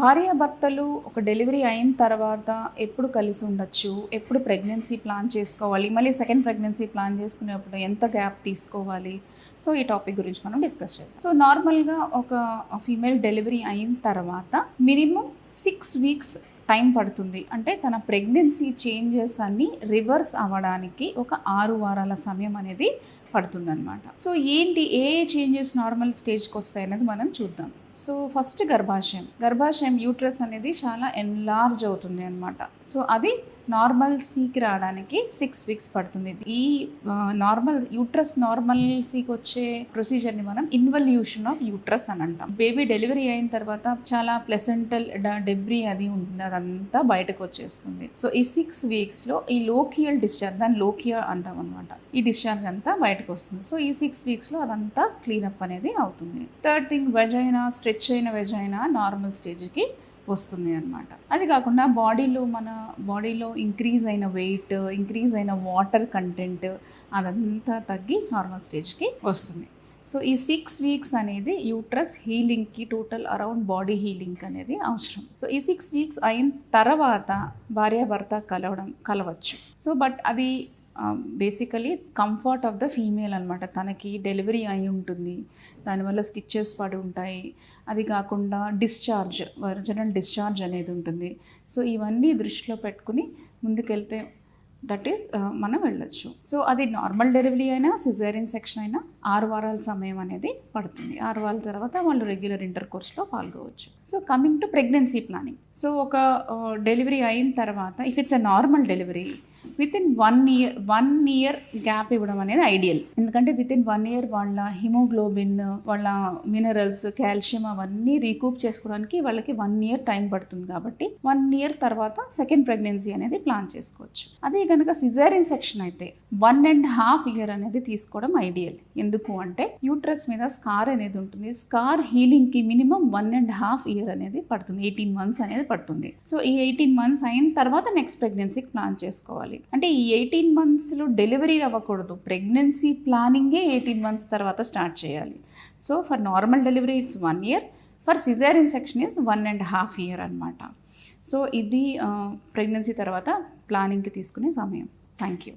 భార్యాభర్తలు ఒక డెలివరీ అయిన తర్వాత ఎప్పుడు కలిసి ఉండొచ్చు, ఎప్పుడు ప్రెగ్నెన్సీ ప్లాన్ చేసుకోవాలి, మళ్ళీ సెకండ్ ప్రెగ్నెన్సీ ప్లాన్ చేసుకునేప్పుడు ఎంత గ్యాప్ తీసుకోవాలి. సో ఈ టాపిక్ గురించి మనం డిస్కస్ చేద్దాం. సో నార్మల్గా ఒక ఫీమేల్ డెలివరీ అయిన తర్వాత మినిమం 6 వీక్స్ టైం పడుతుంది. అంటే తన ప్రెగ్నెన్సీ చేంజెస్ అన్నీ రివర్స్ అవ్వడానికి ఒక 6 వారాల సమయం అనేది పడుతుందన్నమాట. సో ఏంటి ఏ చేంజెస్ నార్మల్ స్టేజ్కి వస్తాయి అనేది మనం చూద్దాం. సో ఫస్ట్ గర్భాశయం యూట్రస్ అనేది చాలా ఎన్లార్జ్ అవుతుంది అనమాట. సో అది నార్మల్ సీకి రావడానికి 6 వీక్స్ పడుతుంది. ఈ నార్మల్ సీకి వచ్చే ప్రొసీజర్ని మనం ఇన్వల్యూషన్ ఆఫ్ యూట్రస్ అని అంటాం. బేబీ డెలివరీ అయిన తర్వాత చాలా ప్లెసెంటల్ డెబ్రీ అది ఉంటుంది, అదంతా బయటకు వచ్చేస్తుంది. సో ఈ 6 వీక్స్లో ఈ లోకియల్ డిశ్చార్జ్, దాన్ని లోకియా అంటాం అనమాట, ఈ డిశ్చార్జ్ అంతా బయటకు వస్తుంది. సో ఈ 6 వీక్స్లో అదంతా క్లీనప్ అనేది అవుతుంది. థర్డ్ థింగ్, స్ట్రెచ్ అయిన వెజైనా నార్మల్ స్టేజ్కి వస్తుంది అనమాట. అది కాకుండా మన బాడీలో ఇంక్రీజ్ అయిన వెయిట్, ఇంక్రీజ్ అయిన వాటర్ కంటెంట్ అదంతా తగ్గి నార్మల్ స్టేజ్కి వస్తుంది. సో ఈ 6 వీక్స్ అనేది యూట్రస్ హీలింగ్కి, టోటల్ అరౌండ్ బాడీ హీలింగ్ అనేది అవసరం. సో ఈ 6 వీక్స్ అయిన తర్వాత భార్యాభర్త కలవచ్చు. సో బట్ అది basically comfort of the female అనమాట. తనకి డెలివరీ అయి ఉంటుంది, దానివల్ల స్టిచ్చెస్ పడి ఉంటాయి. అది కాకుండా ఒరిజినల్ డిశ్చార్జ్ అనేది ఉంటుంది. సో ఇవన్నీ దృష్టిలో పెట్టుకుని ముందుకెళ్తే మనం వెళ్ళొచ్చు. సో అది నార్మల్ డెలివరీ అయినా సిజేరియన్ సెక్షన్ అయినా 6 వారాల సమయం అనేది పడుతుంది. 6 వారాల తర్వాత వాళ్ళు రెగ్యులర్ ఇంటర్ కోర్స్లో పాల్గొవచ్చు. So coming to pregnancy planning. So ఒక డెలివరీ అయిన తర్వాత if it's a normal delivery within 1 year gap ఇవ్వడం అనేది ఐడియల్. ఎందుకంటే వితిన్ 1 ఇయర్ వాళ్ళ హిమోగ్లోబిన్, వాళ్ళ మినరల్స్, కాల్షియం అవన్నీ రీకూప్ చేసుకోవడానికి వాళ్ళకి 1 ఇయర్ టైం పడుతుంది. కాబట్టి 1 ఇయర్ తర్వాత సెకండ్ ప్రెగ్నెన్సీ అనేది ప్లాన్ చేసుకోవచ్చు. అదే కనుక సిజేరియన్ సెక్షన్ అయితే 1.5 ఇయర్ అనేది తీసుకోవడం ఐడియల్. ఎందుకు అంటే యూట్రస్ మీద స్కార్ అనేది ఉంటుంది. స్కార్ హీలింగ్కి మినిమం 1.5 ఇయర్ అనేది పడుతుంది, 18 months అనేది పడుతుంది. సో ఈ 18 months అయిన తర్వాత నెక్స్ట్ ప్రెగ్నెన్సీకి ప్లాన్ చేసుకోవాలి. అంటే ఈ 18 monthsలో డెలివరీ అవ్వకూడదు, ప్రెగ్నెన్సీ ప్లానింగే 18 months తర్వాత స్టార్ట్ చేయాలి. So for normal delivery it's 1 year, for caesarean section is 1.5 year అనమాట. సో ఇది ప్రెగ్నెన్సీ తర్వాత ప్లానింగ్కి తీసుకునే సమయం. Thank you.